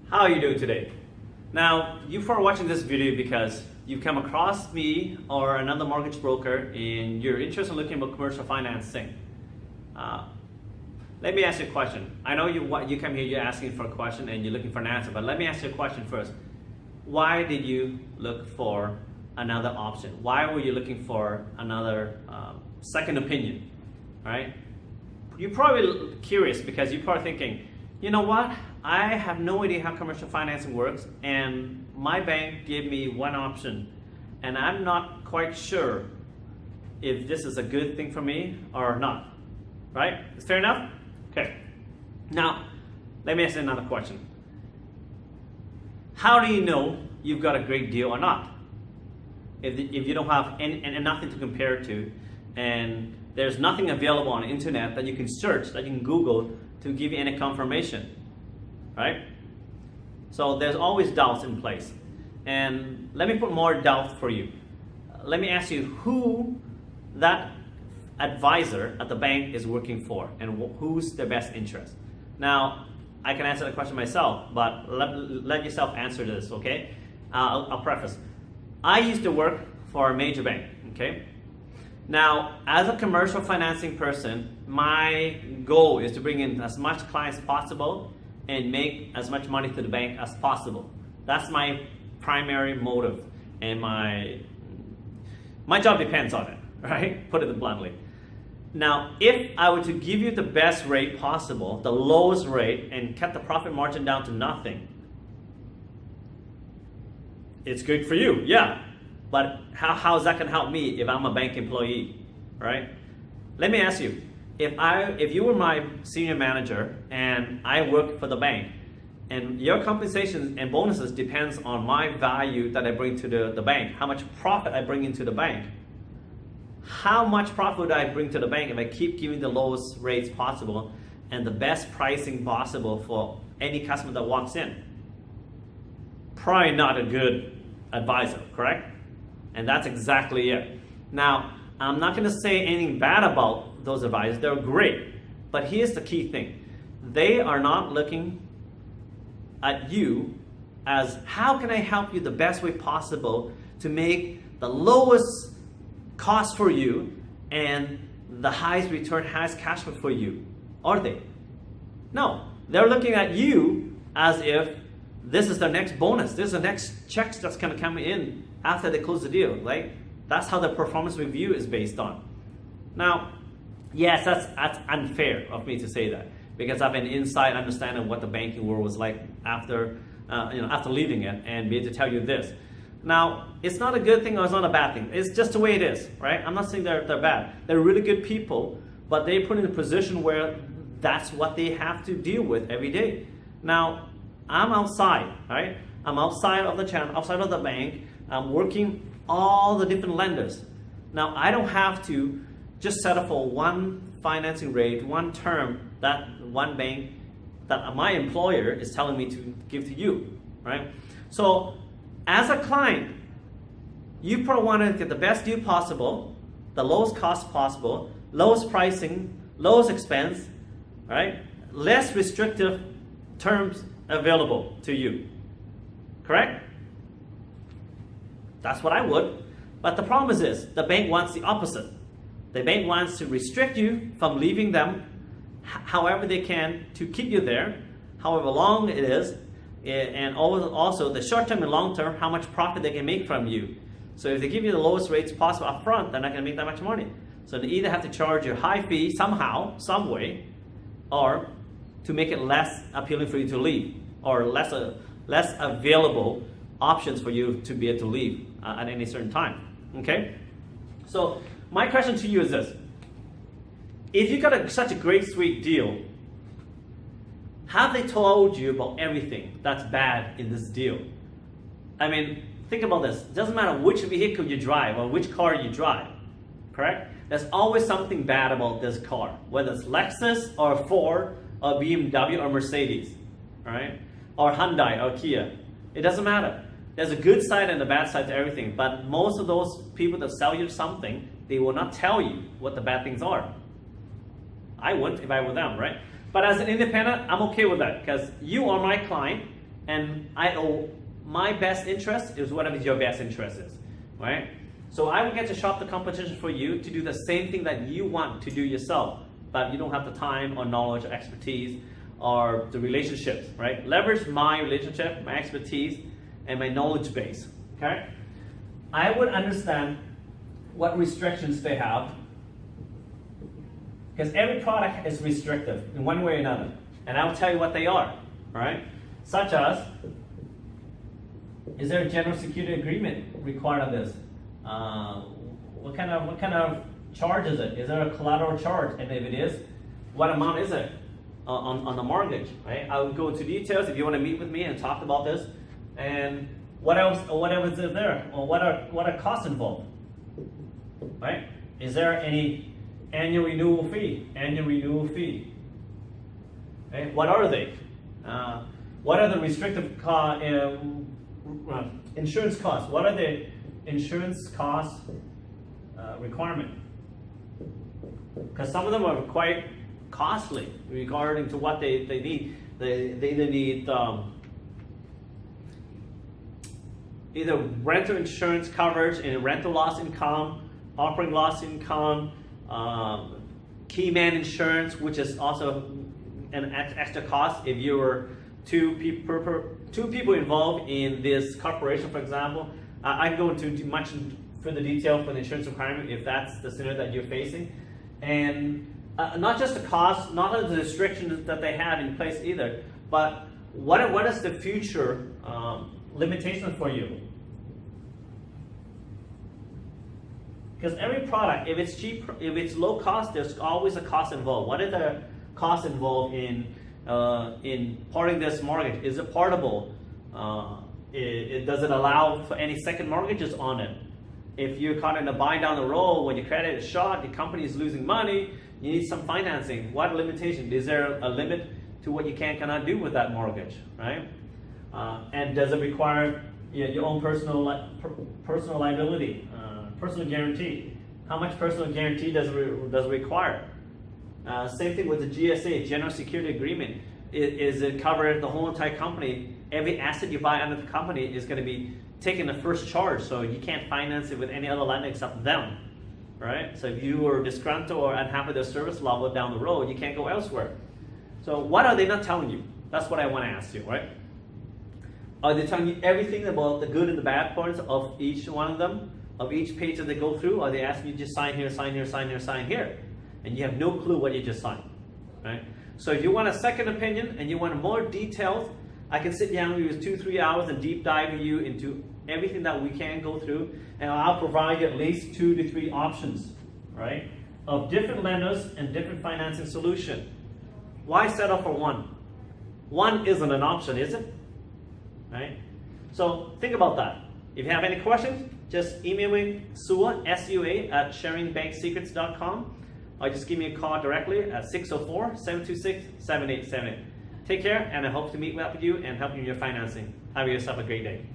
How are you doing today? Now, you are watching this video because you come across me or another mortgage broker and you're interested in looking about commercial financing. Let me ask you a question. I know you come here, you're asking for a question and you're looking for an answer, but let me ask you a question first. Why did you look for another option? Why were you looking for another second opinion, right? You're probably curious because you're probably thinking, you know what? I have no idea how commercial financing works and my bank gave me one option and I'm not quite sure if this is a good thing for me or not, right? Fair enough? Okay. Now, let me ask you another question. How do you know you've got a great deal or not? If you don't have nothing to compare it to and there's nothing available on the internet that you can search, that you can Google to give you any confirmation, right? So there's always doubts in place. And let me put more doubt for you. Let me ask you who that advisor at the bank is working for and who's their best interest. Now, I can answer the question myself, but let yourself answer this, okay? I'll preface. I used to work for a major bank, okay? Now, as a commercial financing person, my goal is to bring in as much clients as possible and make as much money to the bank as possible. That's my primary motive, and my job depends on it, right? Put it bluntly. Now, if I were to give you the best rate possible, the lowest rate, and cut the profit margin down to nothing, it's good for you, yeah. But how is that going to help me if I'm a bank employee, right? Let me ask you, if you were my senior manager and I work for the bank, and your compensation and bonuses depends on my value that I bring to the bank, how much profit I bring into the bank, how much profit would I bring to the bank if I keep giving the lowest rates possible and the best pricing possible for any customer that walks in? Probably not a good advisor, correct? And that's exactly it. Now, I'm not going to say anything bad about those advisors. They're great. But here's the key thing. They are not looking at you as how can I help you the best way possible to make the lowest cost for you and the highest return, highest cash flow for you. Are they? No. They're looking at you as if this is the next bonus. This is the next checks that's going to come in after they close the deal, right? That's how the performance review is based on. Now, yes, that's unfair of me to say that because I have an inside understanding of what the banking world was like after leaving it and be able to tell you this. Now, it's not a good thing or it's not a bad thing. It's just the way it is, right? I'm not saying they're bad. They're really good people, but they're put in a position where that's what they have to deal with every day. Now, I'm outside, right? I'm outside of the channel, outside of the bank. I'm working all the different lenders. Now, I don't have to just settle for one financing rate, one term that one bank that my employer is telling me to give to you, right? So, as a client, you probably want to get the best deal possible, the lowest cost possible, lowest pricing, lowest expense, right? Less restrictive terms available to you, correct? That's what I would. But the problem is this, the bank wants the opposite. The bank wants to restrict you from leaving them however they can to keep you there, however long it is, and also the short term and long term, how much profit they can make from you. So if they give you the lowest rates possible up front, they're not going to make that much money. So they either have to charge you a high fee somehow, some way, or to make it less appealing for you to leave, or less available options for you to be able to leave at any certain time, okay? So my question to you is this. If you got such a great, sweet deal, have they told you about everything that's bad in this deal? I mean, think about this. It doesn't matter which vehicle you drive or which car you drive, correct? There's always something bad about this car, whether it's Lexus or Ford or BMW or Mercedes, right? Or Hyundai or Kia. It doesn't matter. There's a good side and a bad side to everything, but most of those people that sell you something, they will not tell you what the bad things are. I wouldn't if I were them, right? But as an independent, I'm okay with that because you are my client and my best interest is whatever your best interest is, right? So I will get to shop the competition for you to do the same thing that you want to do yourself, but you don't have the time or knowledge or expertise or the relationships, right? Leverage my relationship, my expertise, and my knowledge base, okay? I would understand what restrictions they have, because every product is restrictive in one way or another, and I will tell you what they are, right? Such as, is there a general security agreement required on this? What kind of charge is it? Is there a collateral charge? And if it is, what amount is it on the mortgage? Right? I will go into details if you want to meet with me and talk about this. And what else? Or whatever is there? Or what are costs involved? Right? Is there any annual renewal fee? Annual renewal fee. Right? What are they? What are the restrictive insurance costs? What are the insurance cost requirement? Because some of them are quite costly regarding to what they need. They either need either rental insurance coverage and rental loss income, operating loss income, key man insurance, which is also an extra cost if you were two people involved in this corporation, for example. I can go into much further detail for the insurance requirement if that's the scenario that you're facing. And not just the cost, not only the restrictions that they have in place either, but what is the future limitation for you? Because every product, if it's cheap, if it's low cost, there's always a cost involved. What are the costs involved in porting this mortgage? Is it portable? Does it allow for any second mortgages on it? If you're caught in a bind down the road when your credit is shot, the company is losing money, you need some financing. What limitation? Is there a limit to what you cannot do with that mortgage, right? And does it require your own personal liability, personal guarantee? How much personal guarantee does it require? Same thing with the GSA, General Security Agreement. Is it cover the whole entire company? Every asset you buy under the company is going to be taking the first charge, so you can't finance it with any other lender except them, right? So if you are disgruntled or unhappy with their service level down the road, you can't go elsewhere. So what are they not telling you? That's what I want to ask you, right? Are they telling you everything about the good and the bad parts of each one of them, of each page that they go through? Or are they asking you just sign here, sign here, sign here, sign here? And you have no clue what you just signed, right? So if you want a second opinion and you want more details, I can sit down with you for 2-3 hours and deep dive you into everything that we can go through, and I'll provide you at least 2 to 3 options, right, of different lenders and different financing solution. Why settle for one? One isn't an option, is it? Right? So think about that. If you have any questions, just email me Sua, S-U-A, at sharingbanksecrets.com, or just give me a call directly at 604-726-7878. Take care, and I hope to meet up with you and help you in your financing. Have yourself a great day.